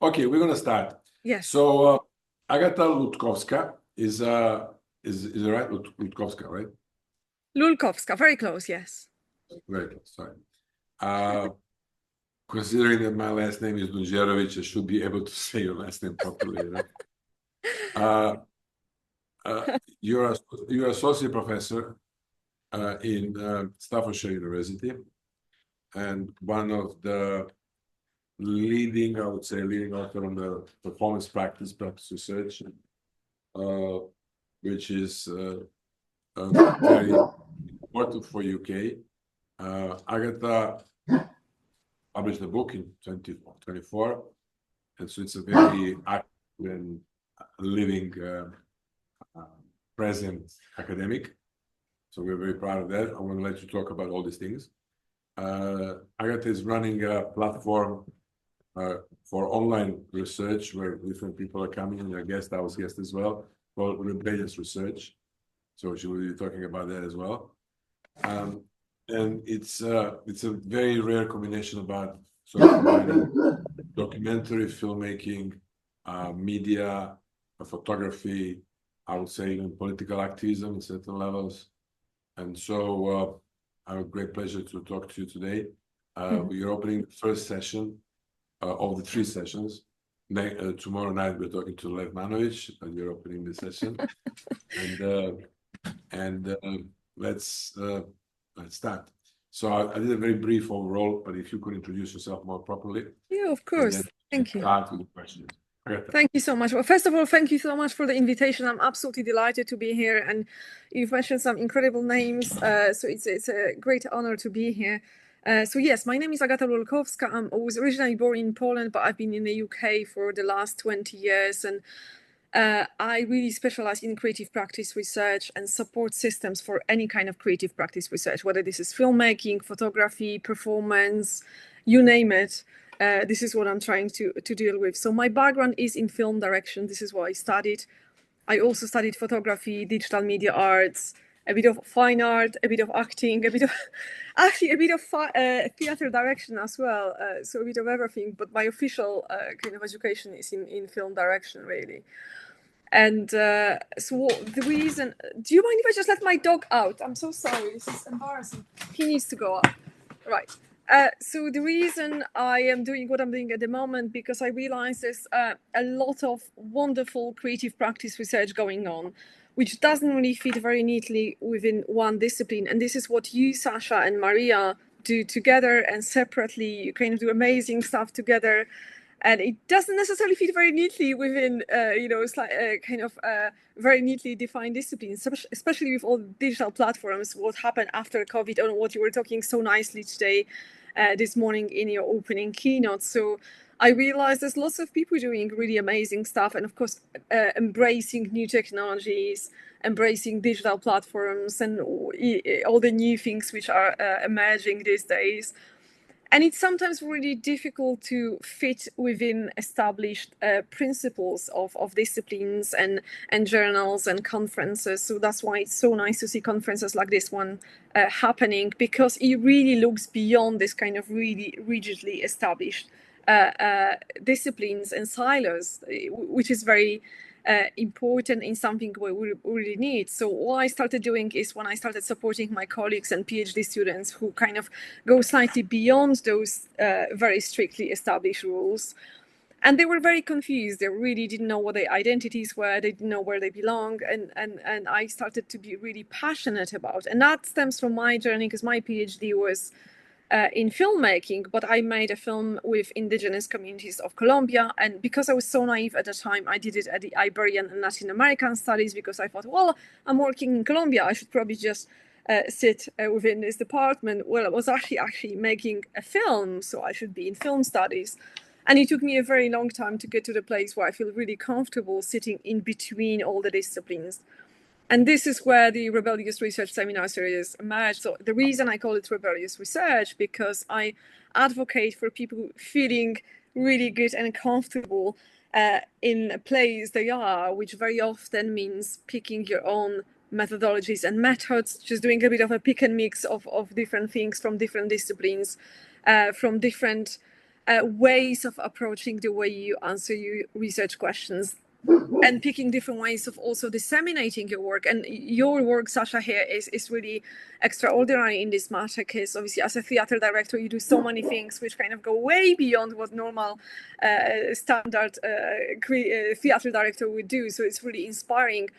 Okay, we're gonna start. Yes. So Agata Lulkowska is it right? Lulkowska, right? Lulkowska, very close, yes. Very close. Sorry. Considering that my last name is Dunjerovic, I should be able to say your last name properly, right? You're associate professor in Staffordshire University, and one of the leading author on the performance practice research, which is very important for UK. Agata published a book in 2024, and so it's a very active and living, present academic. So we're very proud of that. I want to let you talk about all these things. Agata is running a platform for online research where different people are coming, and I was guest as well, called Rebellious Research. So she will be talking about that as well. And it's a very rare combination about sort of combining documentary filmmaking, media, photography, I would say even political activism at certain levels. And so I have a great pleasure to talk to you today. We're opening the first session of the 3 sessions. Tomorrow night we're talking to Lev Manovic, and you're opening the session. and let's start. So I did a very brief overall, but if you could introduce yourself more properly. Yeah, of course. Thank you. Start with the questions. Thank you so much. Well, first of all, thank you so much for the invitation. I'm absolutely delighted to be here, and you've mentioned some incredible names, so it's a great honor to be here. So yes, my name is Agata Lulkowska. I was originally born in Poland, but I've been in the UK for the last 20 years, and I really specialize in creative practice research and support systems for any kind of creative practice research, whether this is filmmaking, photography, performance, you name it. This is what I'm trying to deal with. So my background is in film direction. This is what I studied. I also studied photography, digital media arts, a bit of fine art, a bit of acting, a bit of theater direction as well. So a bit of everything. But my official kind of education is in film direction, really. And so the reason, do you mind if I just let my dog out? I'm so sorry, this is embarrassing. He needs to go out. Right. So the reason I am doing what I'm doing at the moment, because I realize there's a lot of wonderful creative practice research going on, which doesn't really fit very neatly within one discipline. And this is what you, Sasha, and Maria do together, and separately. You kind of do amazing stuff together. And it doesn't necessarily fit very neatly within, very neatly defined disciplines, especially with all digital platforms, what happened after COVID, and what you were talking so nicely today, this morning in your opening keynote. So I realized there's lots of people doing really amazing stuff, and of course, embracing new technologies, embracing digital platforms, and all the new things which are emerging these days. And it's sometimes really difficult to fit within established principles of disciplines and journals and conferences. So that's why it's so nice to see conferences like this one happening, because it really looks beyond this kind of really rigidly established disciplines and silos, which is very important in something we really need. So what I started doing is, when I started supporting my colleagues and PhD students who kind of go slightly beyond those very strictly established rules, and they were very confused. They really didn't know what their identities were. They didn't know where they belong. And I started to be really passionate about. And that stems from my journey, because my PhD was in filmmaking, but I made a film with indigenous communities of Colombia. And because I was so naive at the time, I did it at the Iberian and Latin American studies, because I thought, well, I'm working in Colombia, I should probably just sit within this department. Well, I was actually making a film, so I should be in film studies. And it took me a very long time to get to the place where I feel really comfortable sitting in between all the disciplines. And this is where the Rebellious Research Seminar Series emerged. So the reason I call it Rebellious Research, because I advocate for people feeling really good and comfortable in a place they are, which very often means picking your own methodologies and methods, just doing a bit of a pick and mix of different things from different disciplines, from different ways of approaching the way you answer your research questions, and picking different ways of also disseminating your work. And your work, Sasha, here is really extraordinary in this matter, because obviously as a theater director, you do so many things which kind of go way beyond what normal standard theater director would do. So it's really inspiring.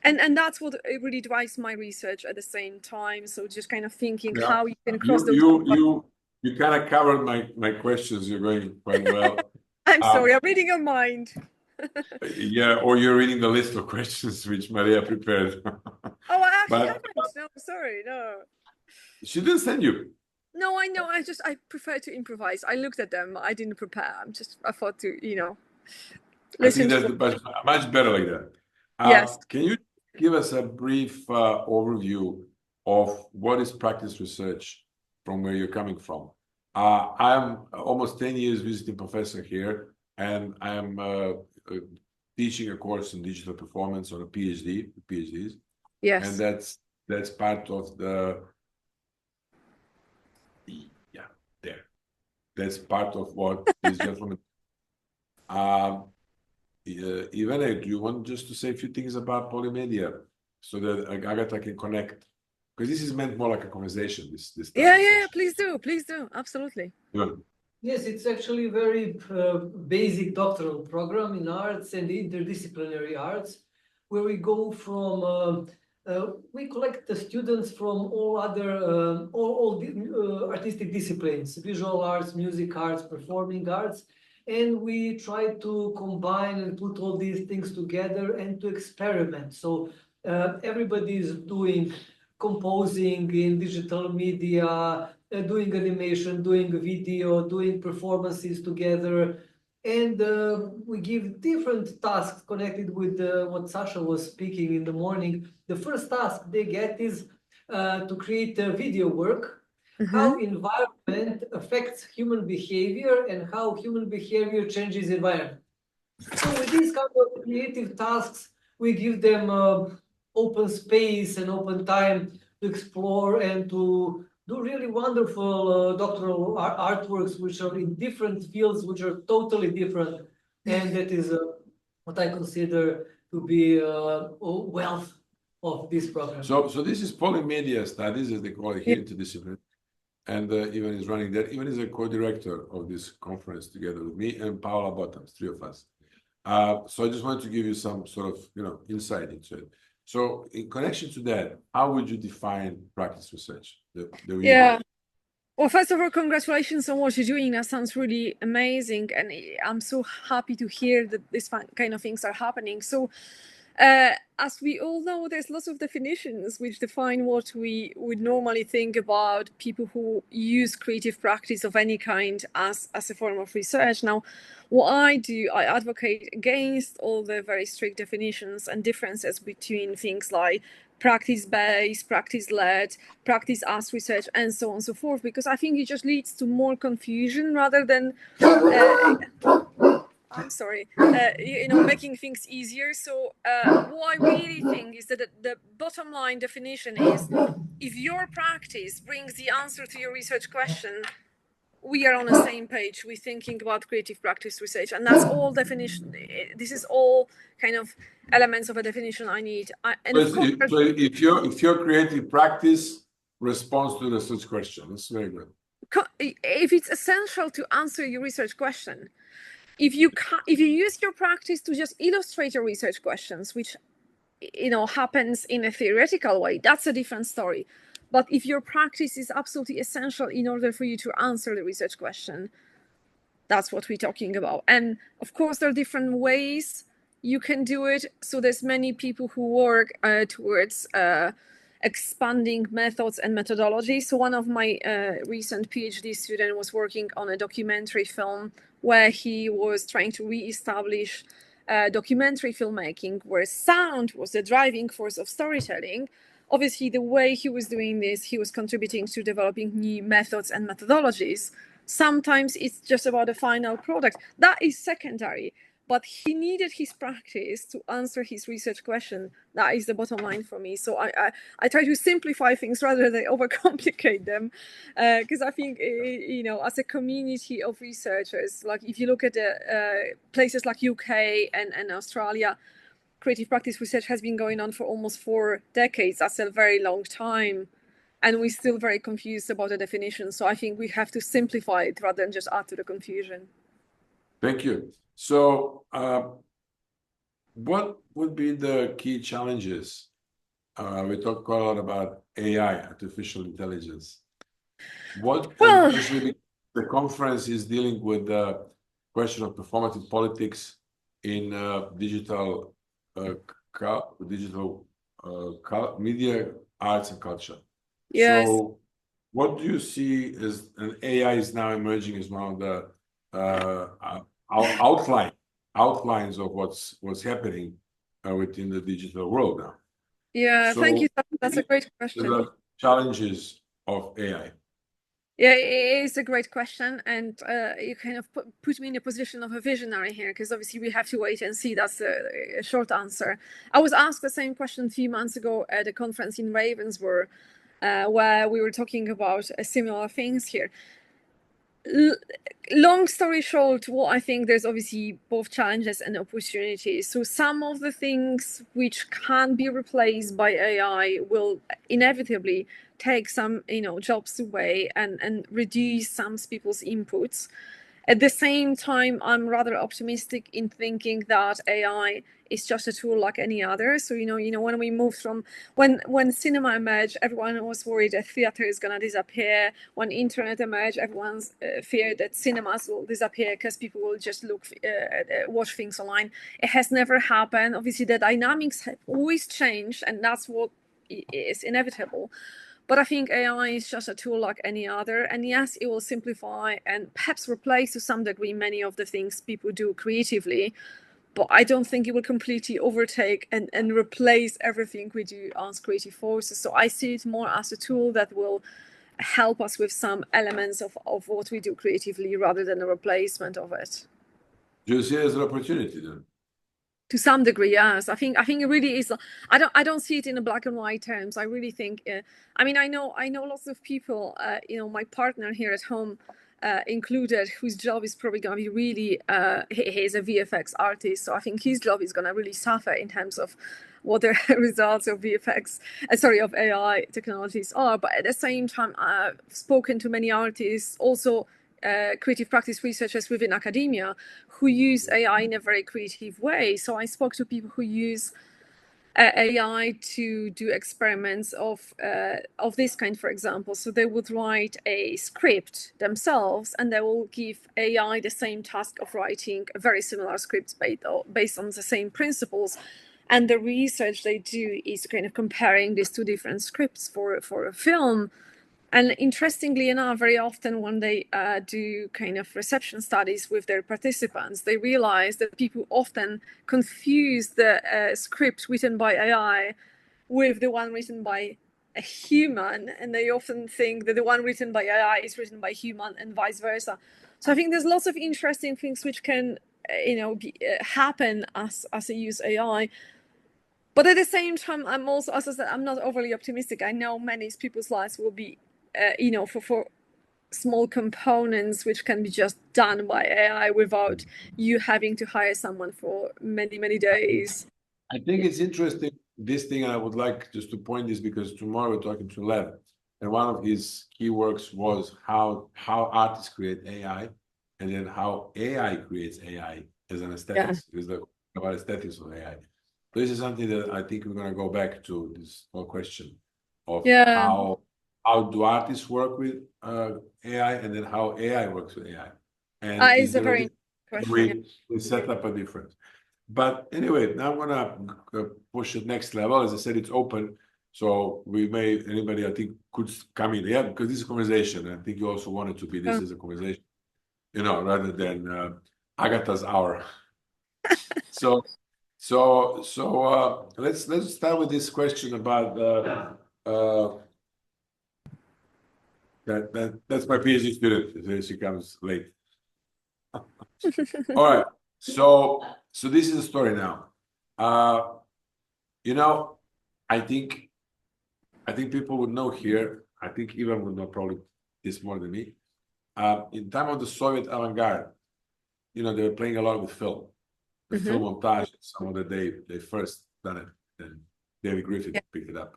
And that's what really drives my research at the same time. So just kind of thinking how you can cross those. You kind of covered my questions. You're going quite well. I'm sorry, I'm reading your mind. Yeah, or you're reading the list of questions which Maria prepared. Oh, I actually haven't. No, sorry, no. She didn't send you. No, I know. I prefer to improvise. I looked at them. I didn't prepare. I thought to, listen. I think that's much better like that. Yes. Can you give us a brief overview of what is practice research from where you're coming from? I'm almost 10 years visiting professor here, and I'm teaching a course in digital performance on a PhDs. Yes. And that's part of that's part of what this gentleman. Ivane, do you want just to say a few things about polymedia so that Agata can connect? Because this is meant more like a conversation. This yeah, please do, absolutely. Good. Yes, it's actually a very basic doctoral program in arts and interdisciplinary arts, where we go from we collect the students from all other artistic disciplines: visual arts, music arts, performing arts, and we try to combine and put all these things together and to experiment. So everybody is doing composing in digital media, doing animation, doing video, doing performances together. And we give different tasks connected with what Sasha was speaking in the morning. The first task they get is to create a video work, how environment affects human behavior and how human behavior changes environment. So with these kind of creative tasks, we give them open space and open time to explore and to do really wonderful doctoral artworks, which are in different fields, which are totally different. And that is what I consider to be a wealth of this program. So this is polymedia studies, as they call it here, interdisciplinary. And Ivan is running that. Ivan is a co-director of this conference together with me and Paula Bottoms, three of us. So I just wanted to give you some sort of insight into it. So in connection to that, how would you define practice research? Well, first of all, congratulations on what you're doing. That sounds really amazing. And I'm so happy to hear that this kind of things are happening. So as we all know, there's lots of definitions which define what we would normally think about people who use creative practice of any kind as a form of research. Now, what I do, I advocate against all the very strict definitions and differences between things like practice-based, practice-led, practice as research, and so on and so forth, because I think it just leads to more confusion rather than making things easier. So what I really think is that the bottom line definition is, if your practice brings the answer to your research question, we are on the same page. We're thinking about creative practice research, and that's all definition. This is all kind of elements of a definition I need. So if your creative practice responds to the research question, that's very good. If it's essential to answer your research question, if you use your practice to just illustrate your research questions, which happens in a theoretical way, that's a different story. But if your practice is absolutely essential in order for you to answer the research question, that's what we're talking about. And of course, there are different ways you can do it. So there's many people who work towards expanding methods and methodology. So one of my recent PhD students was working on a documentary film where he was trying to re-establish documentary filmmaking, where sound was the driving force of storytelling. Obviously, the way he was doing this, he was contributing to developing new methods and methodologies. Sometimes it's just about the final product. That is secondary. but he needed his practice to answer his research question. That is the bottom line for me. So I try to simplify things rather than overcomplicate them, because I think, you know, as a community of researchers, like if you look at the places like UK and Australia, creative practice research has been going on for almost 4 decades. That's a very long time. And we're still very confused about the definition. So I think we have to simplify it rather than just add to the confusion. Thank you. So what would be the key challenges? We talk quite a lot about AI, artificial intelligence. Well, Usually the conference is dealing with the question of performative politics in digital media, arts, and culture. yes. So what do you see as an AI is now emerging as one of the outlines of what's happening within the digital world now? Yeah, So thank you. That's a great question. the challenges of AI. Yeah, it is a great question, and you kind of put me in a position of a visionary here, because obviously we have to wait and see. That's a short answer. I was asked the same question a few months ago at a conference in Ravensbourg, where we were talking about similar things here. Long story short, what I think, there's obviously both challenges and opportunities. So some of the things which can't be replaced by AI will inevitably take some, you know, jobs away and reduce some people's inputs. At the same time, I'm rather optimistic in thinking that AI is just a tool like any other. So, you know, when we moved from when cinema emerged, everyone was worried that theater is going to disappear. When internet emerged, everyone's feared that cinemas will disappear because people will just watch things online. It has never happened. Obviously, the dynamics have always changed, and that's what is inevitable. But I think AI is just a tool like any other. And yes, it will simplify and perhaps replace to some degree many of the things people do creatively. But I don't think it will completely overtake and replace everything we do as creative forces. So I see it more as a tool that will help us with some elements of what we do creatively rather than a replacement of it. Do you see it as an opportunity then? To some degree, yes. I think it really is. I don't see it in the black and white terms. I really think. I mean, I know lots of people. You know, my partner here at home, included, whose job is probably going to be really. He's a VFX artist, so I think his job is going to really suffer in terms of what the results of VFX, of AI technologies are. But at the same time, I've spoken to many artists, also creative practice researchers within academia, who use AI in a very creative way. So I spoke to people who use AI to do experiments of this kind, for example. So they would write a script themselves, and they will give AI the same task of writing a very similar script based on the same principles. And the research they do is kind of comparing these two different scripts for a film. And interestingly enough, very often when they do kind of reception studies with their participants, they realize that people often confuse the script written by AI with the one written by a human. And they often think that the one written by AI is written by human and vice versa. So I think there's lots of interesting things which can, happen as I use AI. But at the same time, I'm also, as I said, I'm not overly optimistic. I know many people's lives will be for small components which can be just done by AI without you having to hire someone for many, many days. I think it's interesting, this thing, and I would like just to point this because tomorrow we're talking to Lev, and one of his key works was how artists create AI, and then how AI creates AI as an aesthetics. It's about aesthetics of AI. So this is something that I think we're going to go back to, this whole question of how do artists work with AI, and then how AI works with AI. And it's a very question. We set up a difference. But anyway, now I'm gonna push it next level. As I said, it's open, so anybody I think could come in. Yeah, because this is a conversation. And I think you also want it to be this is a conversation, rather than Agata's hour. So let's start with this question about that's my PhD student. She comes late. All right. So So this is the story now. You know, I think people would know here. I think Ivan would know probably this more than me. In time of the Soviet avant-garde, you know, they were playing a lot with film, the film montage. Some of the they first done it, and David Griffith picked it up.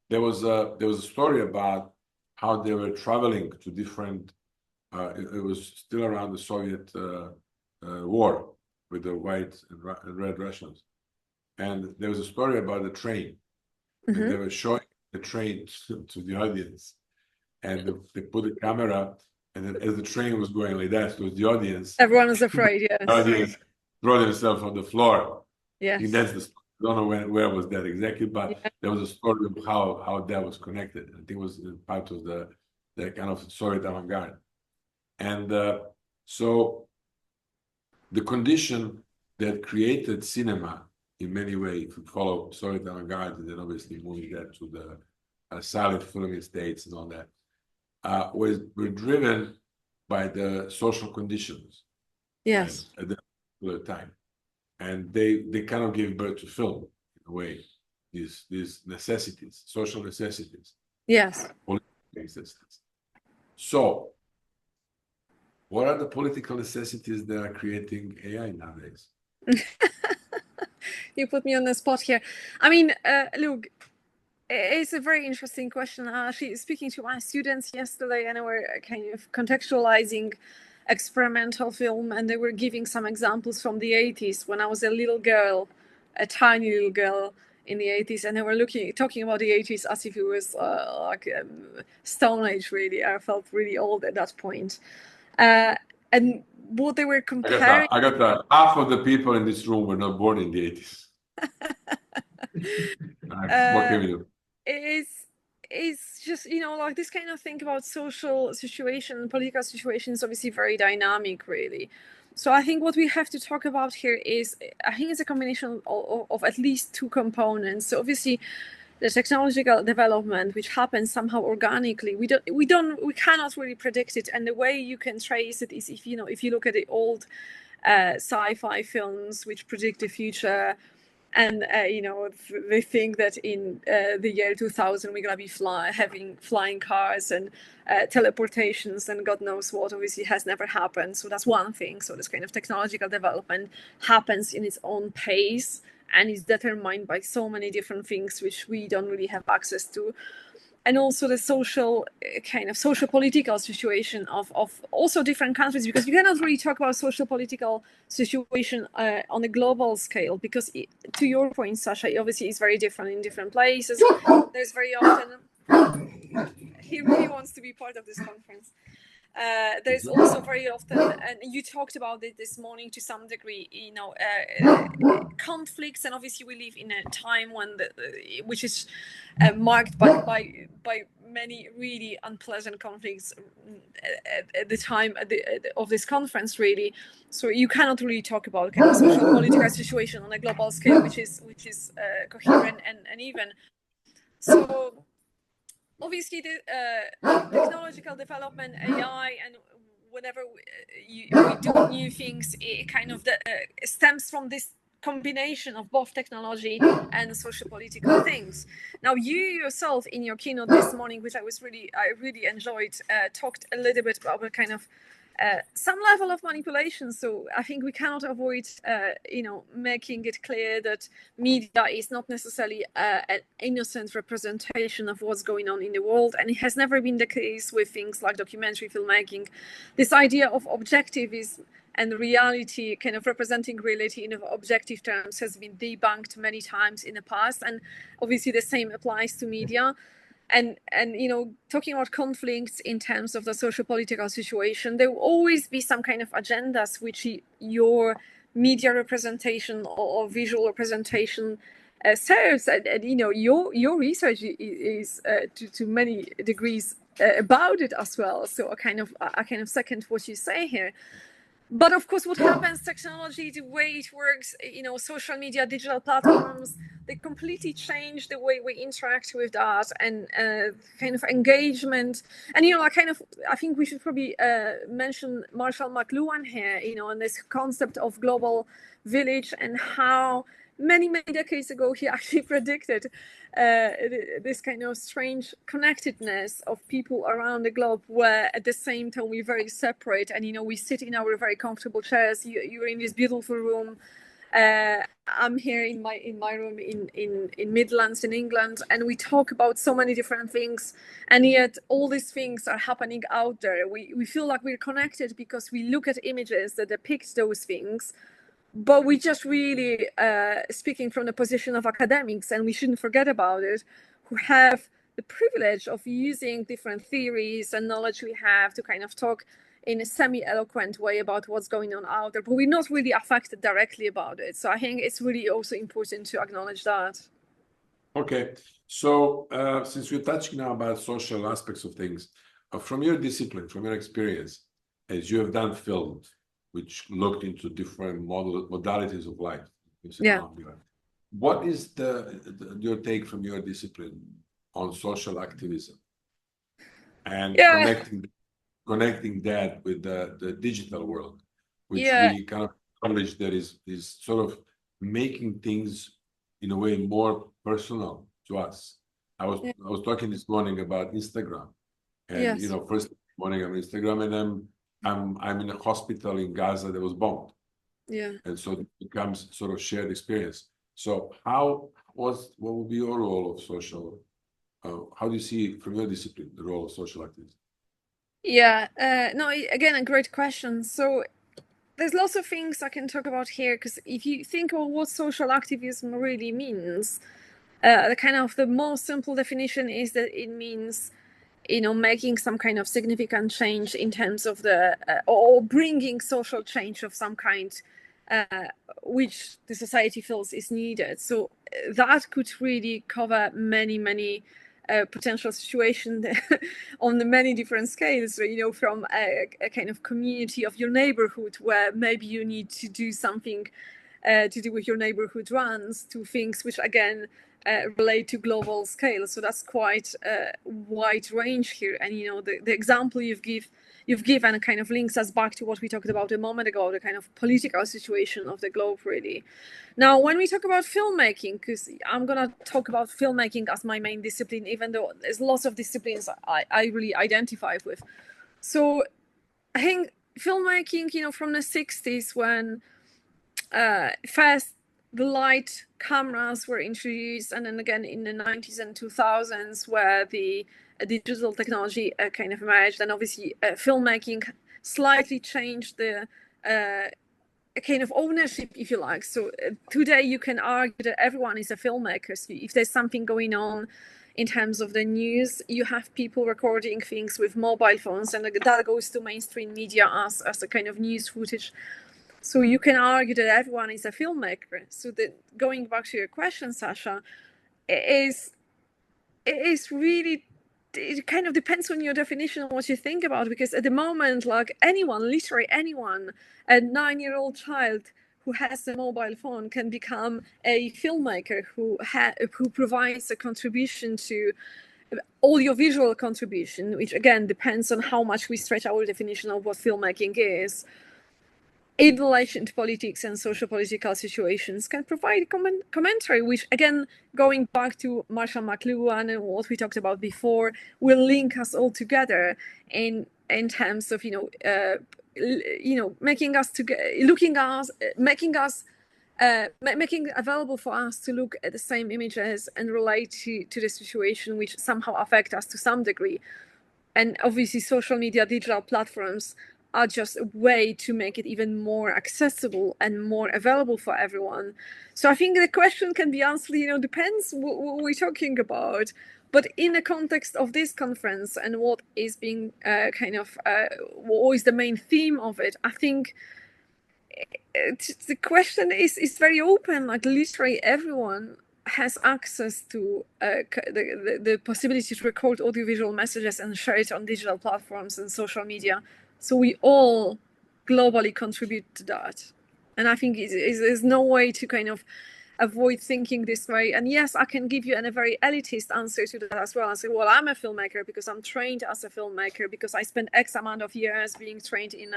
There was a story about how they were traveling to different. It was still around the Soviet war with the white and red Russians, and there was a story about the train, and they were showing the train to the audience, and they put the camera, and then as the train was going like that towards the audience, everyone was afraid. Yes, the audience throw themselves on the floor. Yes, I think that's the. I don't know where was that exactly, but there was a story of how that was connected. I think it was part of the kind of Soviet avant-garde, and so the condition that created cinema in many ways, if you follow Soviet avant-garde, and then obviously moving that to the silent filming states and all that, were driven by the social conditions. Yes, at that particular time. And they kind of gave birth to film in a way, these necessities, social necessities. Yes. Political necessities. So, what are the political necessities that are creating AI nowadays? You put me on the spot here. I mean, look, it's a very interesting question. Actually, speaking to my students yesterday, and we were kind of contextualizing experimental film, and they were giving some examples from the 80s when I was a little girl, a tiny little girl in the 80s, and they were talking about the 80s as if it was like Stone Age, really. I felt really old at that point. And what they were comparing... Agata, half of the people in this room were not born in the 80s. What can we do? It's just, you know, like this kind of thing about social situation, political situation is obviously very dynamic, really. So I think what we have to talk about here is, I think it's a combination of at least two components. So obviously the technological development, which happens somehow organically, we cannot really predict it. And the way you can trace it is if you look at the old sci-fi films which predict the future. And, they think that in the year 2000, we're going to be having flying cars and teleportations and God knows what. Obviously has never happened. So that's one thing. So this kind of technological development happens in its own pace and is determined by so many different things which we don't really have access to. And also the social political situation of also different countries, because you cannot really talk about social political situation on a global scale, because to your point, Sasha, obviously it's very different in different places. There's very often, he really wants to be part of this conference. There's also very often, and you talked about it this morning to some degree, conflicts, and obviously we live in a time which is marked by many really unpleasant conflicts at the time of this conference, really. So you cannot really talk about kind of social political situation on a global scale, which is coherent and even. So obviously the technological development, AI, and whenever we do new things, it kind of stems from this combination of both technology and social political things. Now, you yourself in your keynote this morning, which I really enjoyed, talked a little bit about kind of some level of manipulation. So I think we cannot avoid, making it clear that media is not necessarily an innocent representation of what's going on in the world. And it has never been the case with things like documentary filmmaking. This idea of objectivism and reality, kind of representing reality in objective terms, has been debunked many times in the past. And obviously the same applies to media. And talking about conflicts in terms of the social political situation, there will always be some kind of agendas which your media representation or visual representation serves. And your research is to many degrees about it as well. So I kind of second what you say here. But of course, what happens, technology, the way it works, social media, digital platforms, they completely change the way we interact with that and kind of engagement. And, I think we should probably mention Marshall McLuhan here, and this concept of global village and how many decades ago he actually predicted this kind of strange connectedness of people around the globe, where at the same time we're very separate, and we sit in our very comfortable chairs. You're in this beautiful room. I'm here in my room in Midlands in England, and we talk about so many different things, and yet all these things are happening out there. We feel like we're connected because we look at images that depict those things. But we just really speaking from the position of academics, and we shouldn't forget about it, who have the privilege of using different theories and knowledge we have to kind of talk in a semi-eloquent way about what's going on out there, but we're not really affected directly about it. So I think it's really also important to acknowledge that. Okay, so since we're touching now about social aspects of things, from your discipline, from your experience, as you have done films, which looked into different modalities of life. Yeah. What is your take from your discipline on social activism and connecting that with the digital world, which we kind of acknowledge that is sort of making things in a way more personal to us. I was talking this morning about Instagram, and first morning on Instagram, and I'm in a hospital in Gaza that was bombed. Yeah. And so it becomes sort of shared experience. So what would be your role of social? How do you see from your discipline the role of social activism? Yeah, no, again, a great question. So there's lots of things I can talk about here, because if you think about what social activism really means, the most simple definition is that it means making some kind of significant change in terms of or bringing social change of some kind, which the society feels is needed. So that could really cover many potential situations on the many different scales, from a kind of community of your neighborhood, where maybe you need to do something to do with your neighborhood runs, to things which again relate to global scale. So that's quite a wide range here. And the example you've given kind of links us back to what we talked about a moment ago, the kind of political situation of the globe, really. Now, when we talk about filmmaking, because I'm going to talk about filmmaking as my main discipline, even though there's lots of disciplines I really identify with. So I think filmmaking, from the 60s, when first the light cameras were introduced, and then again in the 90s and 2000s, where the digital technology kind of emerged, and obviously filmmaking slightly changed the kind of ownership, if you like. So today you can argue that everyone is a filmmaker. So if there's something going on in terms of the news, you have people recording things with mobile phones, and that goes to mainstream media as a kind of news footage. So you can argue that everyone is a filmmaker. So going back to your question, Sasha, it is really, it kind of depends on your definition of what you think about, because at the moment, like literally anyone, a 9-year-old child who has a mobile phone can become a filmmaker who provides a contribution to audiovisual contribution, which again depends on how much we stretch our definition of what filmmaking is, in relation to politics and social political situations, can provide commentary, which again, going back to Marshall McLuhan and what we talked about before, will link us all together in terms of making available for us to look at the same images and relate to the situation which somehow affect us to some degree. And obviously social media, digital platforms are just a way to make it even more accessible and more available for everyone. So I think the question can be answered, depends what we're talking about. But in the context of this conference and what is being what is the main theme of it, I think the question is very open. Like literally everyone has access to the possibility to record audiovisual messages and share it on digital platforms and social media. So we all globally contribute to that. And I think there's no way to kind of avoid thinking this way. And yes, I can give you a very elitist answer to that as well. I say, well, I'm a filmmaker because I'm trained as a filmmaker, because I spent X amount of years being trained in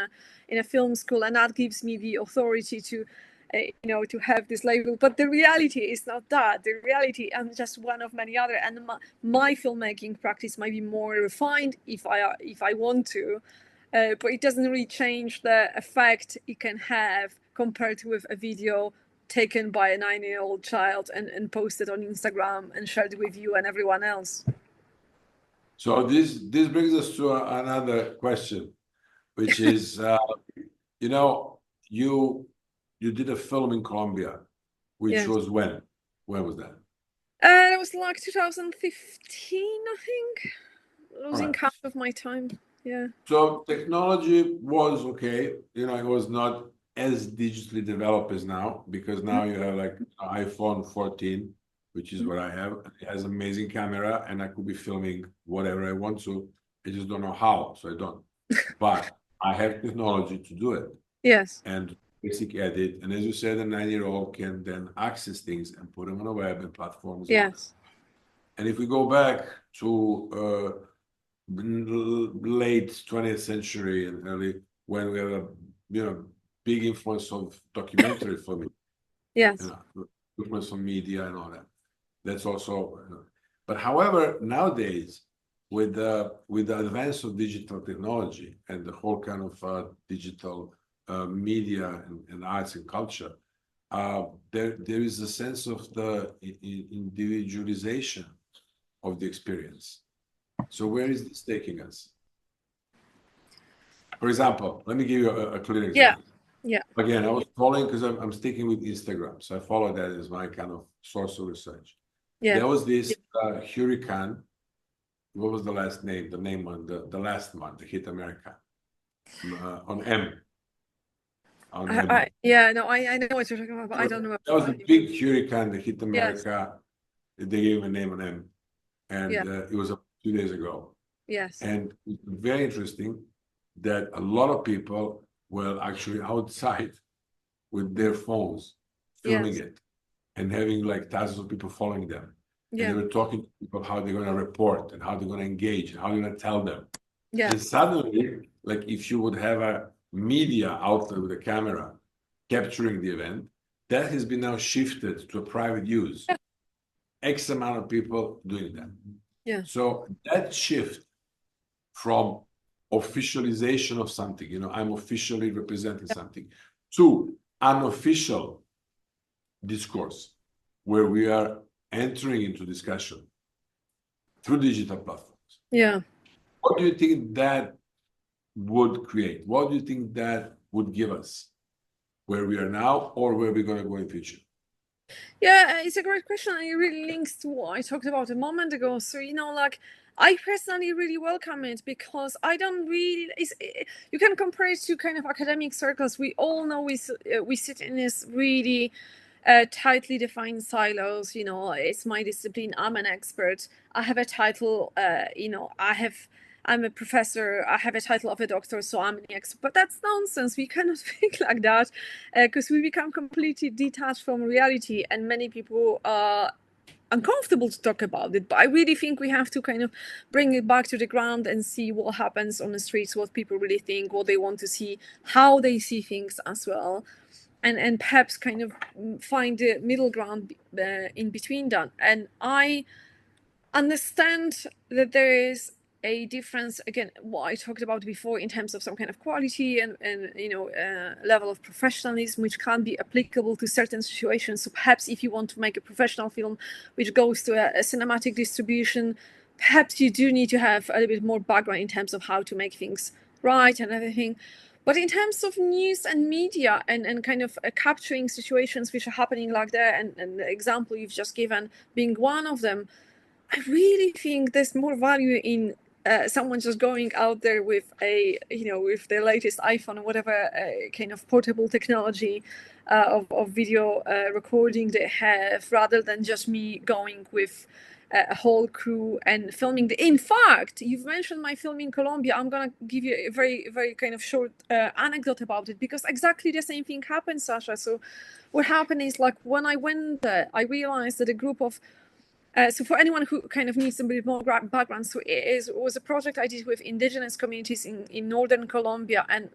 a film school, and that gives me the authority to to have this label. But the reality is not that. The reality, I'm just one of many other, and my filmmaking practice might be more refined if I want to, but it doesn't really change the effect it can have compared to with a video taken by a 9-year-old child and posted on Instagram and shared with you and everyone else. So this brings us to another question, which is, you did a film in Colombia, which Yes. was when? When was that? It was like 2015, I think. Losing count of my time. Yeah. So technology was okay. It was not as digitally developed as now, because now you have like iPhone 14, which is what I have. It has amazing camera, and I could be filming whatever I want to. I just don't know how, so I don't. But I have technology to do it. Yes. And basic edit. And as you said, a 9-year-old can then access things and put them on a web and platforms. Yes. And if we go back to late 20th century and early, when we have a big influence of documentary filming, yes, influence of media and all that. That's also, but however, nowadays with the advance of digital technology and the whole kind of digital media and arts and culture, there is a sense of the individualization of the experience. So where is this taking us? For example, let me give you a clear example. Yeah. Again, I was following, because I'm sticking with Instagram, so I follow that as my kind of source of research. Yeah. There was this hurricane. What was the last name? The name on the last one that hit America on M. On M. I know what you're talking about, but I don't know. That was a big hurricane that hit America. Yes. They gave a name on M, and it was 2 days ago. Yes. And it's very interesting that a lot of people were actually outside with their phones filming it and having like thousands of people following them. And they were talking to people how they're going to report and how they're going to engage and how they're going to tell them. And suddenly, like if you would have a media outlet with a camera capturing the event, that has been now shifted to a private use. X amount of people doing that. Yeah. So that shift from officialization of something, I'm officially representing something, to unofficial discourse, where we are entering into discussion through digital platforms. Yeah. What do you think that would create? What do you think that would give us where we are now or where we're going to go in the future? Yeah, it's a great question, and it really links to what I talked about a moment ago. So, I personally really welcome it, because I don't really, you can compare it to kind of academic circles. We all know we sit in this really tightly defined silos. It's my discipline, I'm an expert, I have a title, I'm a professor, I have a title of a doctor, so I'm an expert. But that's nonsense. We cannot think like that, because we become completely detached from reality, and many people are uncomfortable to talk about it. But I really think we have to kind of bring it back to the ground and see what happens on the streets, what people really think, what they want to see, how they see things as well. And perhaps kind of find the middle ground in between that. And I understand that there is a difference, again, what I talked about before, in terms of some kind of quality and level of professionalism, which can be applicable to certain situations. So perhaps if you want to make a professional film which goes to a cinematic distribution, perhaps you do need to have a little bit more background in terms of how to make things right and everything. But in terms of news and media and kind of capturing situations which are happening like that, and the example you've just given being one of them, I really think there's more value in someone just going out there with with the latest iPhone or whatever kind of portable technology of video recording they have, rather than just me going with a whole crew and filming. In fact, you've mentioned my film in Colombia. I'm gonna give you a very, very kind of short anecdote about it, because exactly the same thing happened, Sasha. So what happened is, like, when I went there, I realized that a group of so for anyone who kind of needs a bit more background, so it was a project I did with indigenous communities in northern Colombia, and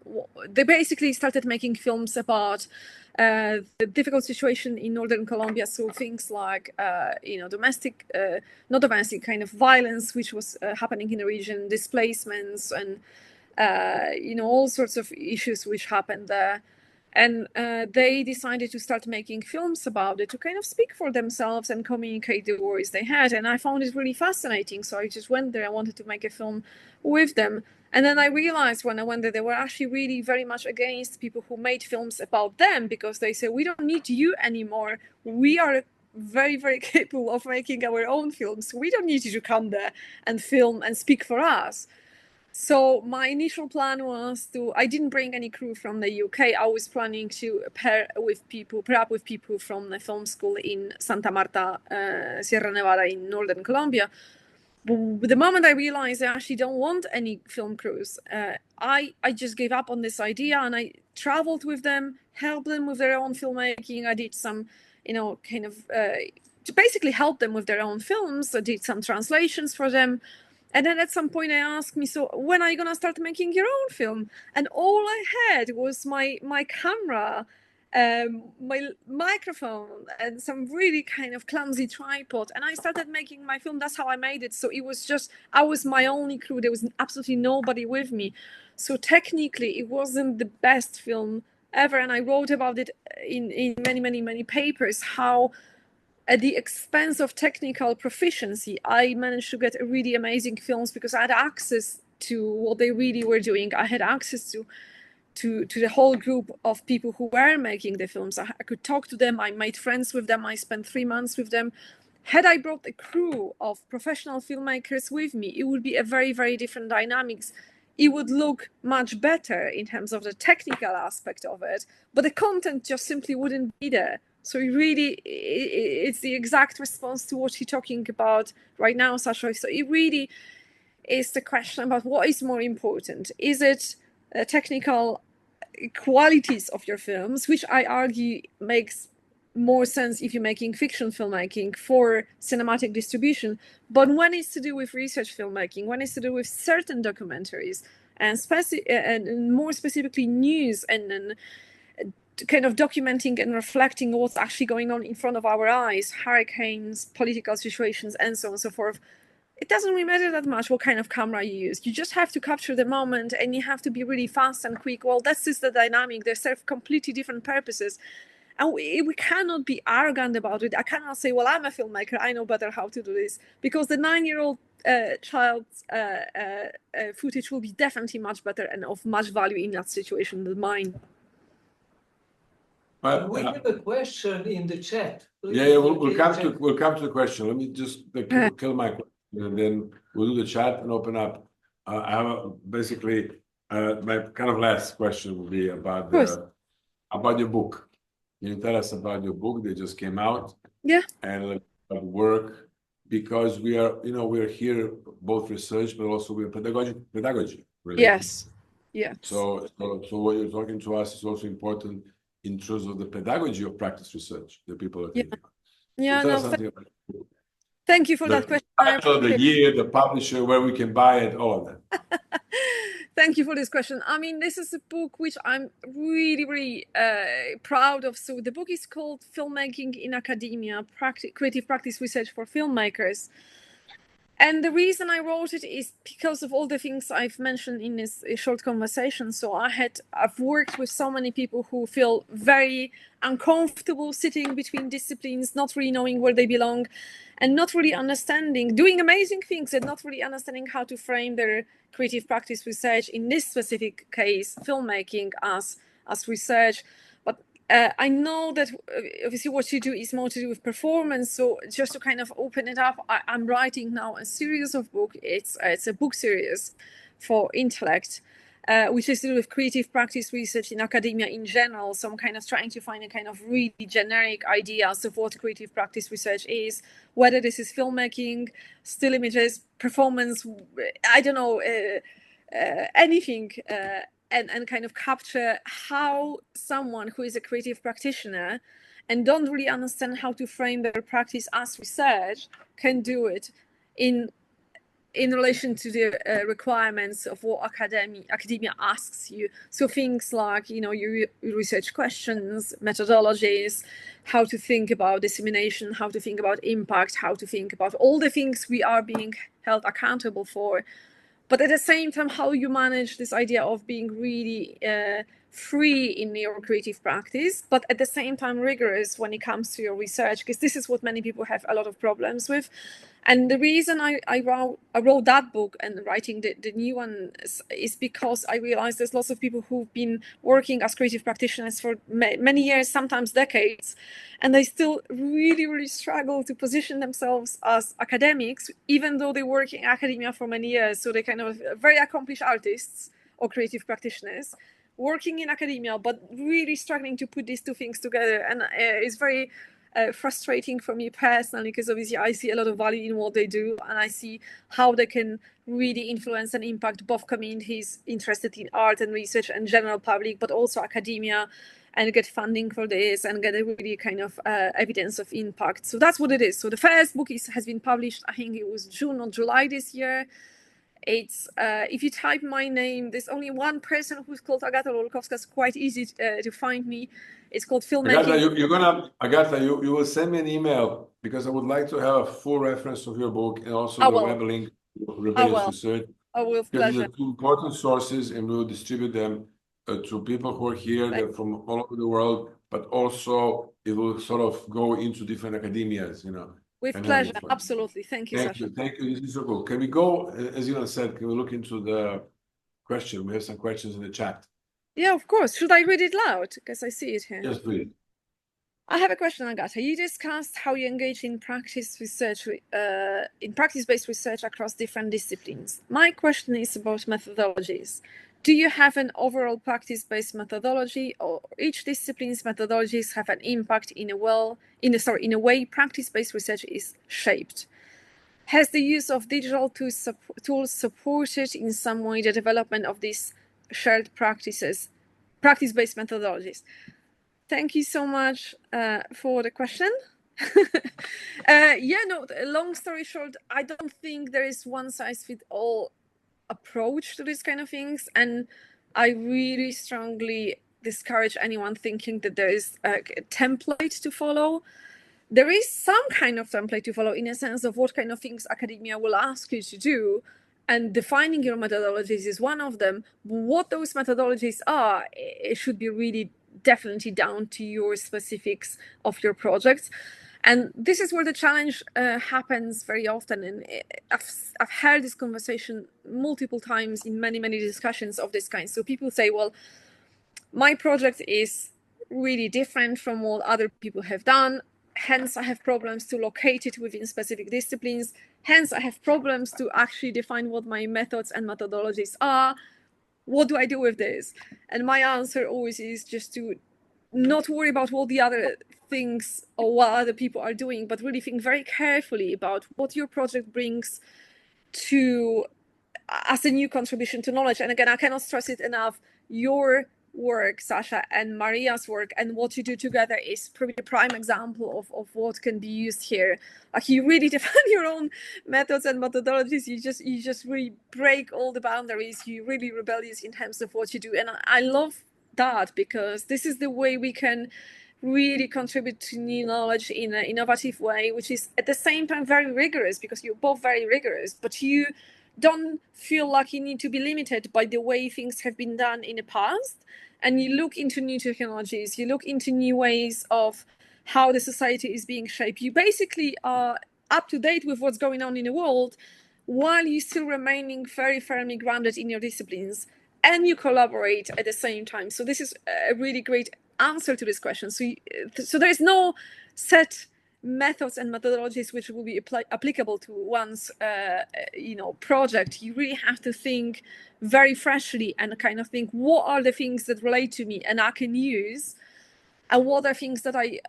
they basically started making films about the difficult situation in northern Colombia. So things like, domestic, not domestic, kind of violence, which was happening in the region, displacements, and, all sorts of issues which happened there. And they decided to start making films about it to kind of speak for themselves and communicate the worries they had. And I found it really fascinating. So I just went there. I wanted to make a film with them. And then I realized when I went there, they were actually really very much against people who made films about them, because they said, we don't need you anymore. We are very, very capable of making our own films. We don't need you to come there and film and speak for us. So my initial plan was I didn't bring any crew from the UK. I was planning to pair up with people from the film school in Santa Marta, Sierra Nevada in northern Colombia. But the moment I realized I actually don't want any film crews, I just gave up on this idea, and I traveled with them, helped them with their own filmmaking. I did some, to basically help them with their own films. I did some translations for them. And then at some point they asked me, so when are you going to start making your own film? And all I had was my camera, my microphone, and some really kind of clumsy tripod. And I started making my film. That's how I made it. So it was just, I was my only crew. There was absolutely nobody with me. So technically, it wasn't the best film ever. And I wrote about it in many, many, many papers, how at the expense of technical proficiency, I managed to get really amazing films because I had access to what they really were doing. I had access to the whole group of people who were making the films. I could talk to them. I made friends with them. I spent 3 months with them. Had I brought a crew of professional filmmakers with me, it would be a very, very different dynamics. It would look much better in terms of the technical aspect of it, but the content just simply wouldn't be there. So it's the exact response to what you're talking about right now, Sasha. So it really is the question about what is more important. Is it technical qualities of your films, which I argue makes more sense if you're making fiction filmmaking for cinematic distribution, but when it's to do with research filmmaking, when it's to do with certain documentaries, and more specifically news, and kind of documenting and reflecting what's actually going on in front of our eyes, hurricanes, political situations, and so on and so forth, it doesn't really matter that much what kind of camera you use. You just have to capture the moment, and you have to be really fast and quick. Well, that's just the dynamic. They serve completely different purposes. And we cannot be arrogant about it. I cannot say, well, I'm a filmmaker, I know better how to do this, because the 9-year-old child's footage will be definitely much better and of much value in that situation than mine. We have a question in the chat. Yeah, we'll come to the question. Let me just kill my question, and then we'll do the chat and open up. I have basically my kind of last question will be about your book. Can you tell us about your book that just came out? Yeah. And about work, because we're here both research, but also we're pedagogy. Related. Yes. Yeah. So what you're talking to us is also important in terms of the pedagogy of practice research that people are thinking about. Yeah. So thank you for that question. The year, the publisher, where we can buy it, all of that. Thank you for this question. I mean, this is a book which I'm really, really proud of. So the book is called Filmmaking in Academia, Creative Practice Research for Filmmakers. And the reason I wrote it is because of all the things I've mentioned in this short conversation. So I've worked with so many people who feel very uncomfortable sitting between disciplines, not really knowing where they belong, and not really understanding, doing amazing things, and not really understanding how to frame their creative practice research, in this specific case, filmmaking as research. But I know that obviously what you do is more to do with performance. So just to kind of open it up, I'm writing now a series of books. It's a book series for intellect. which is to do with creative practice research in academia in general. So I'm kind of trying to find a kind of really generic ideas of what creative practice research is, whether this is filmmaking, still images, performance, I don't know, anything, and kind of capture how someone who is a creative practitioner and don't really understand how to frame their practice as research can do it in relation to the requirements of what academia asks you. So things like, your research questions, methodologies, how to think about dissemination, how to think about impact, how to think about all the things we are being held accountable for. But at the same time, how you manage this idea of being really free in your creative practice, but at the same time rigorous when it comes to your research, because this is what many people have a lot of problems with. And the reason I wrote that book and writing the new one is because I realized there's lots of people who've been working as creative practitioners for many years, sometimes decades, and they still really, really struggle to position themselves as academics, even though they work in academia for many years. So they're kind of very accomplished artists or creative practitioners working in academia, but really struggling to put these two things together. And it's very frustrating for me personally, because obviously I see a lot of value in what they do, and I see how they can really influence and impact both communities interested in art and research and general public, but also academia, and get funding for this and get a really kind of evidence of impact. So that's what it is. So the first book has been published, I think it was June or July this year. It's if you type my name, there's only one person who's called Agata Lulkowska. It's quite easy to find me. It's called Filmmaking. Agata, you will send me an email, because I would like to have a full reference of your book and also the web link to Rebellious Research. I will, because pleasure. these are two important sources, and we will distribute them to people who are here, that from all over the world, but also it will sort of go into different academias, With pleasure, absolutely. Thank you, Sasha. Thank you. This is so cool. Can we go, as Ivan said, can we look into the question? We have some questions in the chat. Yeah, of course. Should I read it loud? Because I see it here. Yes, please. I have a question, Agata. You discussed how you engage in practice research, in practice-based research across different disciplines. My question is about methodologies. Do you have an overall practice-based methodology, or each discipline's methodologies have an impact in a way practice-based research is shaped? Has the use of digital tools supported in some way the development of these shared practice-based methodologies? Thank you so much for the question. Long story short, I don't think there is one size fits all approach to these kind of things, and I really strongly discourage anyone thinking that there is a template to follow. There is some kind of template to follow in a sense of what kind of things academia will ask you to do, and defining your methodologies is one of them. What those methodologies are, it should be really definitely down to your specifics of your projects. And this is where the challenge happens very often. And I've heard this conversation multiple times in many, many discussions of this kind. So people say, well, my project is really different from what other people have done. Hence, I have problems to locate it within specific disciplines. Hence, I have problems to actually define what my methods and methodologies are. What do I do with this? And my answer always is just to not worry about what the other things or what other people are doing, but really think very carefully about what your project brings to as a new contribution to knowledge. And again, I cannot stress it enough. Your work, Sasha, and Maria's work, and what you do together is probably a prime example of what can be used here. Like, you really define your own methods and methodologies. You just really break all the boundaries. You're really rebellious in terms of what you do. And I love that, because this is the way we can really contribute to new knowledge in an innovative way, which is at the same time very rigorous, because you're both very rigorous, but you don't feel like you need to be limited by the way things have been done in the past. And you look into new technologies, you look into new ways of how the society is being shaped. You basically are up to date with what's going on in the world, while you still remaining very firmly grounded in your disciplines, and you collaborate at the same time. So this is a really great answer to this question. So there is no set methods and methodologies which will be applicable to one's project, you really have to think very freshly and kind of think, what are the things that relate to me and I can use, and what are things that I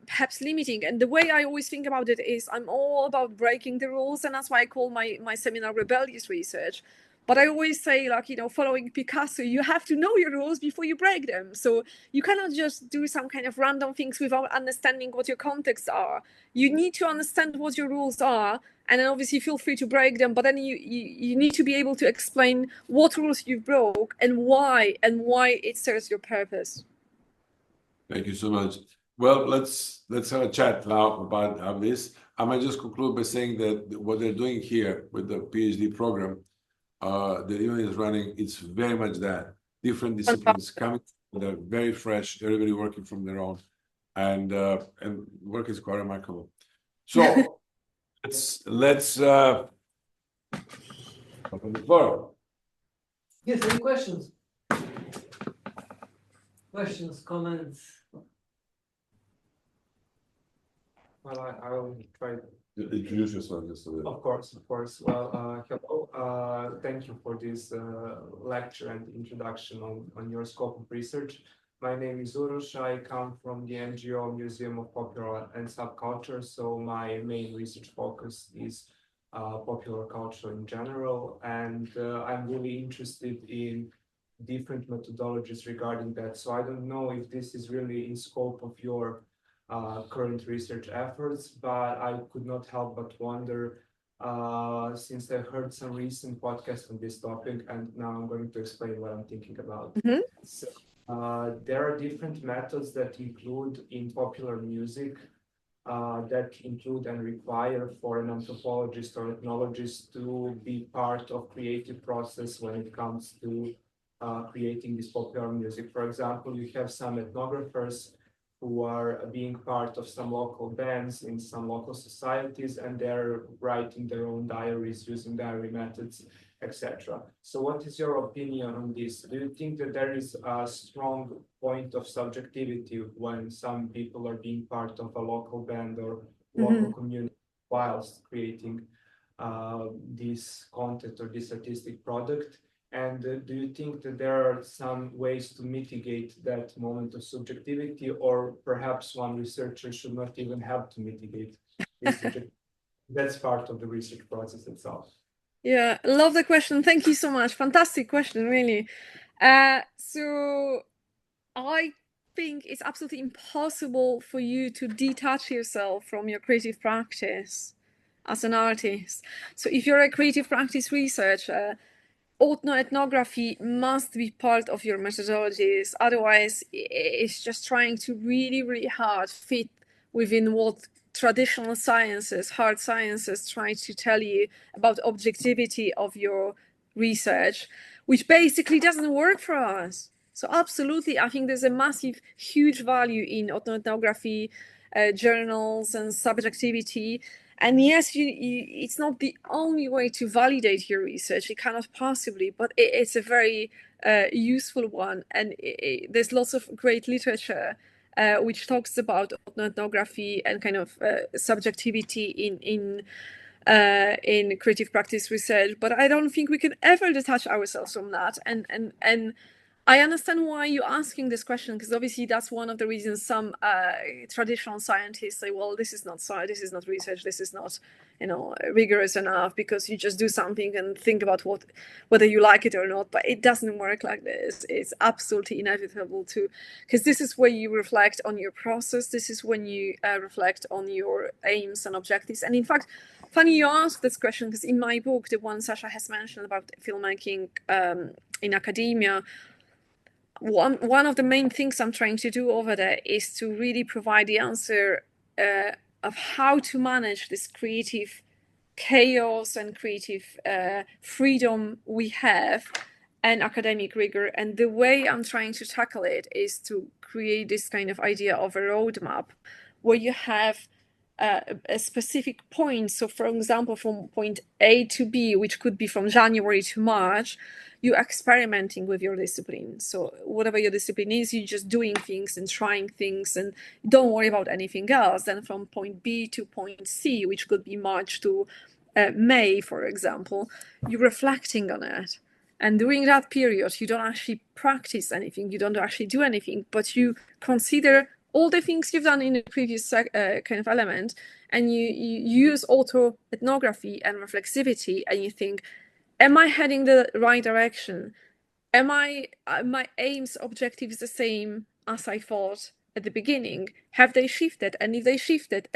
perhaps limiting. And the way I always think about it is I'm all about breaking the rules, and that's why I call my seminar Rebellious Research. But I always say, like, following Picasso, you have to know your rules before you break them. So you cannot just do some kind of random things without understanding what your contexts are. You need to understand what your rules are, and then obviously feel free to break them. But then you need to be able to explain what rules you broke and why it serves your purpose. Thank you so much. Well, let's have a chat now about this. I might just conclude by saying that what they're doing here with the PhD program, the union is running, it's very much that. Different disciplines coming, they're very fresh, everybody working from their own, and work is quite remarkable. So let's open the floor. Yes, any questions? Questions, comments? Well, I will try. Introduce yourself just a little. Of course. Well, hello. Thank you for this lecture and introduction on your scope of research. My name is Urush. I come from the NGO Museum of Popular and Subculture. So my main research focus is popular culture in general, and I'm really interested in different methodologies regarding that. So I don't know if this is really in scope of your current research efforts, but I could not help but wonder, since I heard some recent podcasts on this topic, and now I'm going to explain what I'm thinking about. Mm-hmm. So, there are different methods that include in popular music that include and require for an anthropologist or ethnologist to be part of creative process when it comes to creating this popular music. For example, you have some ethnographers who are being part of some local bands in some local societies, and they're writing their own diaries using diary methods, etc. So what is your opinion on this? Do you think that there is a strong point of subjectivity when some people are being part of a local band or local community whilst creating this content or this artistic product? And do you think that there are some ways to mitigate that moment of subjectivity, or perhaps one researcher should not even have to mitigate this subjectivity? That's part of the research process itself. Yeah, love the question. Thank you so much. Fantastic question, really. So I think it's absolutely impossible for you to detach yourself from your creative practice as an artist. So if you're a creative practice researcher, ethnoethnography must be part of your methodologies. Otherwise, it's just trying to really, really hard fit within what traditional sciences, hard sciences, try to tell you about objectivity of your research, which basically doesn't work for us. So absolutely, I think there's a massive, huge value in ethnoethnography, journals and subjectivity. And yes, it's not the only way to validate your research. It cannot possibly, but it's a very useful one. And there's lots of great literature which talks about ethnography and kind of subjectivity in creative practice research. But I don't think we can ever detach ourselves from that. And I understand why you're asking this question, because obviously that's one of the reasons some traditional scientists say, well, this is not science, this is not research, this is not, rigorous enough, because you just do something and think about whether you like it or not. But it doesn't work like this. It's absolutely inevitable to, because this is where you reflect on your process. This is when you reflect on your aims and objectives. And in fact, funny you ask this question, because in my book, the one Sasha has mentioned about filmmaking in academia, one of the main things I'm trying to do over there is to really provide the answer of how to manage this creative chaos and creative freedom we have and academic rigor. And the way I'm trying to tackle it is to create this kind of idea of a roadmap where you have a specific point. So for example, from point A to B, which could be from January to March, you're experimenting with your discipline. So whatever your discipline is, you're just doing things and trying things and don't worry about anything else. Then from point B to point C, which could be March to May, for example, you're reflecting on it. And during that period, you don't actually practice anything, you don't actually do anything, but you consider all the things you've done in the previous kind of element, and you use auto-ethnography and reflexivity, and you think, am I heading the right direction? Am I my aims, objectives the same as I thought at the beginning? Have they shifted? And if they shifted,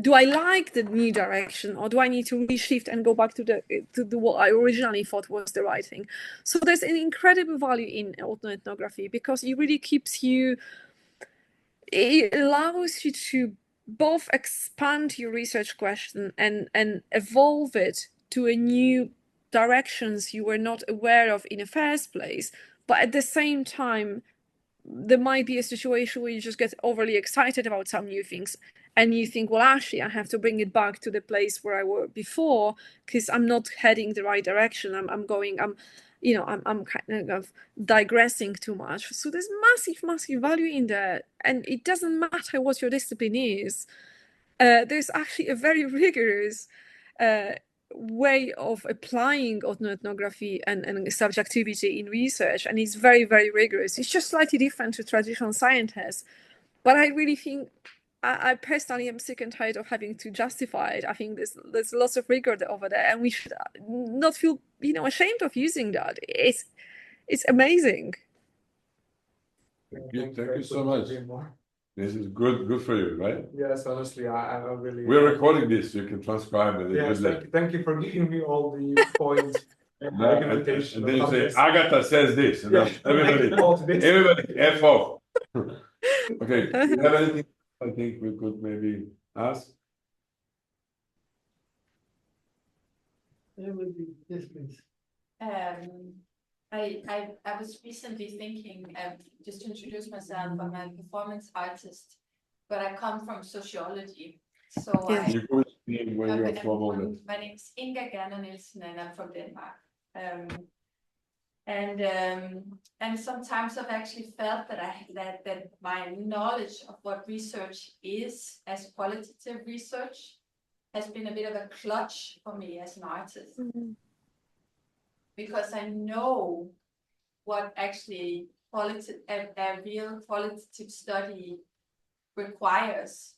do I like the new direction, or do I need to reshift and go back to the what I originally thought was the right thing? So there's an incredible value in auto-ethnography, because it really keeps you, it allows you to both expand your research question and evolve it to a new directions you were not aware of in the first place. But at the same time, there might be a situation where you just get overly excited about some new things, and you think, well, actually, I have to bring it back to the place where I were before, because I'm not heading the right direction. I'm kind of digressing too much. So there's massive value in that. And it doesn't matter what your discipline is. There's actually a very rigorous way of applying ethnography and subjectivity in research. And it's very rigorous. It's just slightly different to traditional scientists. But I really think, I personally am sick and tired of having to justify it. I think there's lots of rigor over there, and we should not feel ashamed of using that. It's amazing. Thank you so much. This is good for you, right? Yes, honestly, I really. We're recording this, so you can transcribe it. Yes, thank you for giving me all the points and documentation. And then you say, Agata says this, and then everybody, F off. Okay, do you have anything I think we could maybe ask? Yes, please. I was recently thinking, just to introduce myself, I'm a performance artist, but I come from sociology. So Yes. You could name where you're from. My name is Inga Gerner Nielsen, and I'm from Denmark. And sometimes I've actually felt that my knowledge of what research is as qualitative research has been a bit of a clutch for me as an artist. Mm-hmm. Because I know what actually a real qualitative study requires.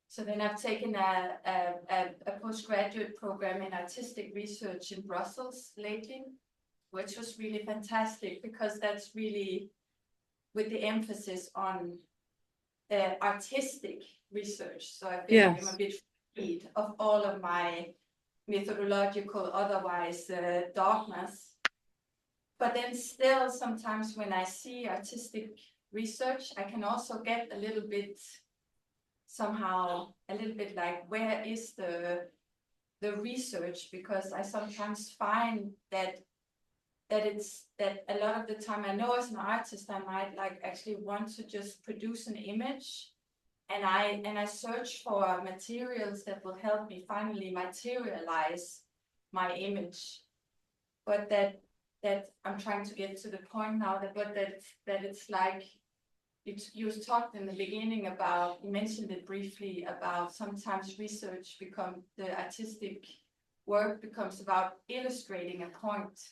So then I've taken a postgraduate program in artistic research in Brussels lately, which was really fantastic, because that's really with the emphasis on artistic research. So I feel like I'm a bit freed of all of my methodological, otherwise dogmas. But then still, sometimes when I see artistic research, I can also get a little bit like, where is the research? Because I sometimes find that a lot of the time, I know as an artist, I might like actually want to just produce an image, and I search for materials that will help me finally materialize my image. But that I'm trying to get to the point now that it's like, you talked in the beginning about, you mentioned it briefly about sometimes the artistic work becomes about illustrating a point.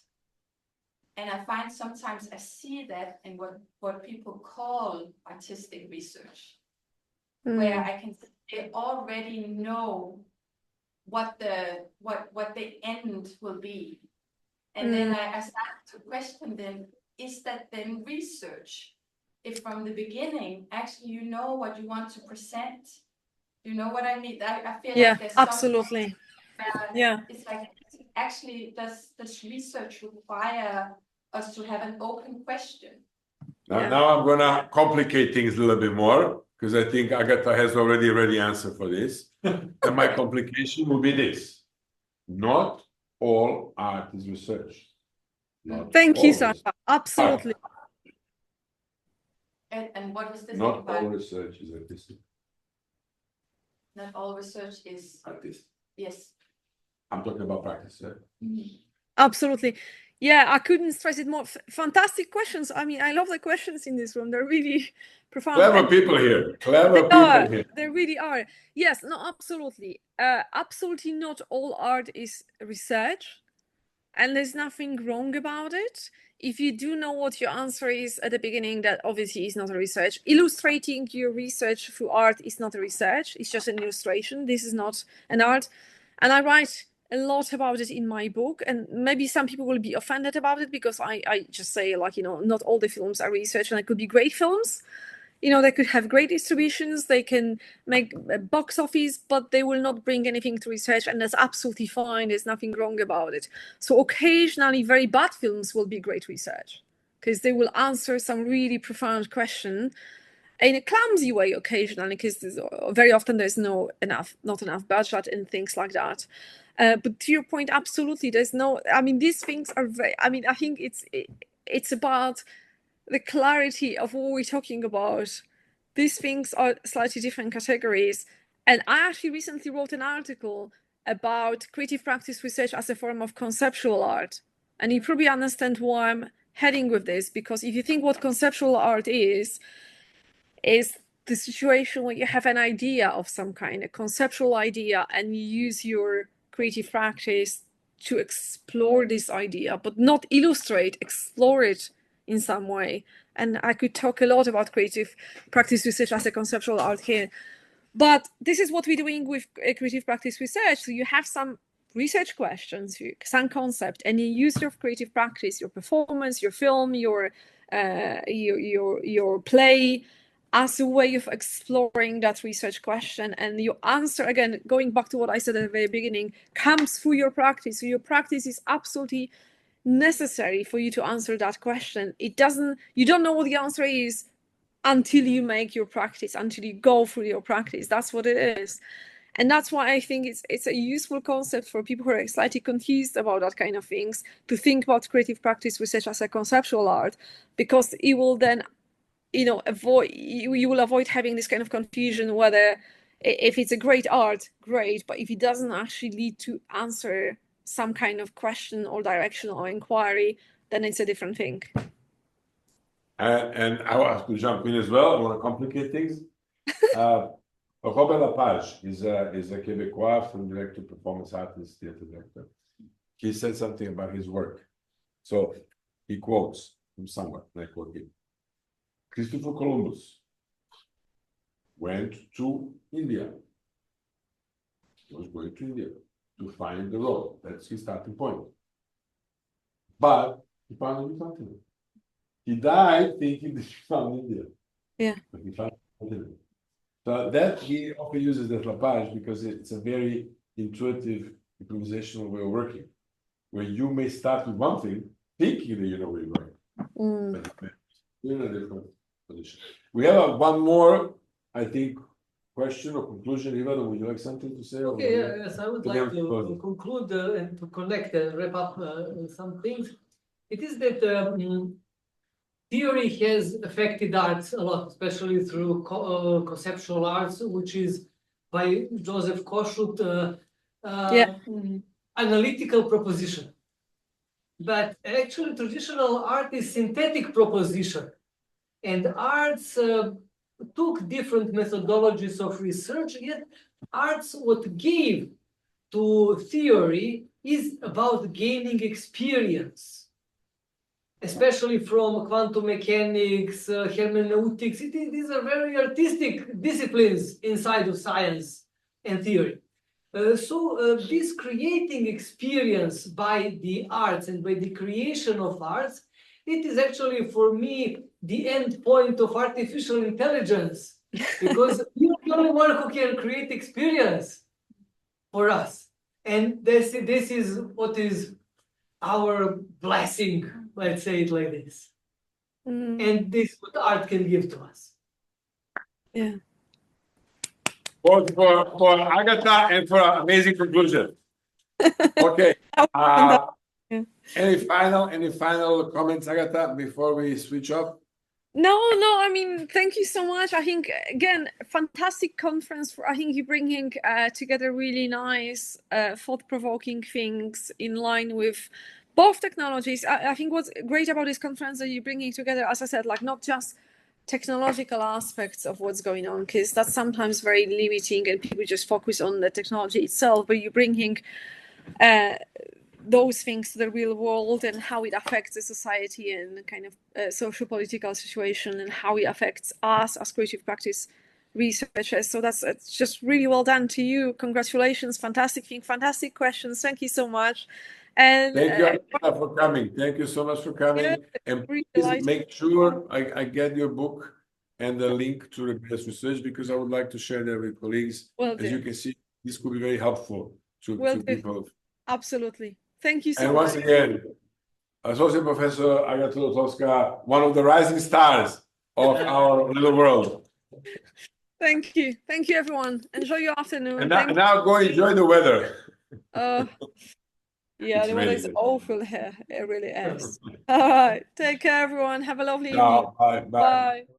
And I find sometimes I see that in what people call artistic research, where I can say, already know what the end will be. And then I start to question then, is that then research? If from the beginning, actually, you know what you want to present, you know what I mean? I feel like there's absolutely. It's like, actually, does research require us to have an open question? Now I'm gonna complicate things a little bit more, because I think Agata has already a ready answer for this. And my complication will be this: not all art is research. Thank you, Sasha. Absolutely. And what was this? Not all research is artistic. not all research is, Practice. yes. I'm talking about practice. Yeah? Absolutely. Yeah, I couldn't stress it more. Fantastic questions. I mean, I love the questions in this room. They're really profound. Clever people here. Clever They people are. here. They really are. Yes, no, absolutely. Absolutely not all art is research, and there's nothing wrong about it. If you do know what your answer is at the beginning, that obviously is not a research. Illustrating your research through art is not a research. It's just an illustration. This is not an art. And I write a lot about it in my book, and maybe some people will be offended about it because I just say, like, you know, not all the films are research, and it could be great films. You know, they could have great distributions, they can make a box office, but they will not bring anything to research, and that's absolutely fine. There's nothing wrong about it. So occasionally very bad films will be great research because they will answer some really profound question in a clumsy way occasionally, because very often there's not enough budget and things like that. But to your point, absolutely, there's no, I mean, these things are very, I mean, I think it's about the clarity of what we're talking about. These things are slightly different categories. And I actually recently wrote an article about creative practice research as a form of conceptual art. And you probably understand why I'm heading with this, because if you think what conceptual art is the situation where you have an idea of some kind, a conceptual idea, and you use your creative practice to explore this idea, but not illustrate, explore it in some way. And I could talk a lot about creative practice research as a conceptual art here. But this is what we're doing with creative practice research. So you have some research questions, some concept, and you use your creative practice, your performance, your film, your play, as a way of exploring that research question. And your answer, again, going back to what I said at the very beginning, comes through your practice. So your practice is absolutely necessary for you to answer that question. You don't know what the answer is until you make your practice, until you go through your practice. That's what it is. And that's why I think it's a useful concept for people who are slightly confused about that kind of things, to think about creative practice research as a conceptual art, because it will then, you know, you will avoid having this kind of confusion whether, if it's a great art, great, but if it doesn't actually lead to answer some kind of question or direction or inquiry, then it's a different thing. And I want to jump in as well. I want to complicate things. Robert Lepage is a Québécois, film director, performance artist, theater director. He said something about his work. So he quotes from somewhere, and I quote him. Christopher Columbus went to India. He was going to India to find the road. That's his starting point. But he found a new continent. He died thinking that he found India. Yeah. But he found continent. So that he often uses that Lepage because it's a very intuitive, improvisational way of working, where you may start with one thing, thinking that you know where you're going, but you're in a different position. We have one more, I think, question or conclusion. Ivan, would you like something to say? Okay, yes, I would like to conclude and to connect and wrap up some things. It is that theory has affected arts a lot, especially through conceptual arts, which is by Joseph Koschut, analytical proposition. But actually, traditional art is synthetic proposition. And arts took different methodologies of research, yet arts what gave to theory is about gaining experience. Especially from quantum mechanics, hermeneutics, these are very artistic disciplines inside of science and theory. So this creating experience by the arts and by the creation of arts, it is actually for me the end point of artificial intelligence, because you're the only one who can create experience for us. And this is what is our blessing, let's say it like this. And this is what art can give to us. Yeah. Both for Agata and for an amazing conclusion. Okay. Any final comments, Agata, before we switch off? No, I mean, thank you so much. I think, again, fantastic conference. I think you're bringing together really nice, thought-provoking things in line with both technologies. I think what's great about this conference that you're bringing together, as I said, like not just technological aspects of what's going on, because that's sometimes very limiting and people just focus on the technology itself, but you're bringing those things to the real world and how it affects the society and kind of social political situation and how it affects us as creative practice researchers. So that's just really well done to you. Congratulations, fantastic thing, fantastic questions. Thank you so much. And thank you Agata, for coming. Thank you so much for coming. Yeah, And really please delighted. make sure I get your book and the link to Rebellious Research, because I would like to share that with colleagues. Will As do. you can see, this could be very helpful to Will do. people. Absolutely. Thank you so And much. once again, Associate Professor Agata Lulkowska, one of the rising stars of our little world. Thank you. Thank you, everyone. Enjoy your afternoon. And now go enjoy the weather. Yeah, It's the weather is raining. awful here. It really is. All right. Take care, everyone. Have a lovely evening. Ciao. Bye. Bye.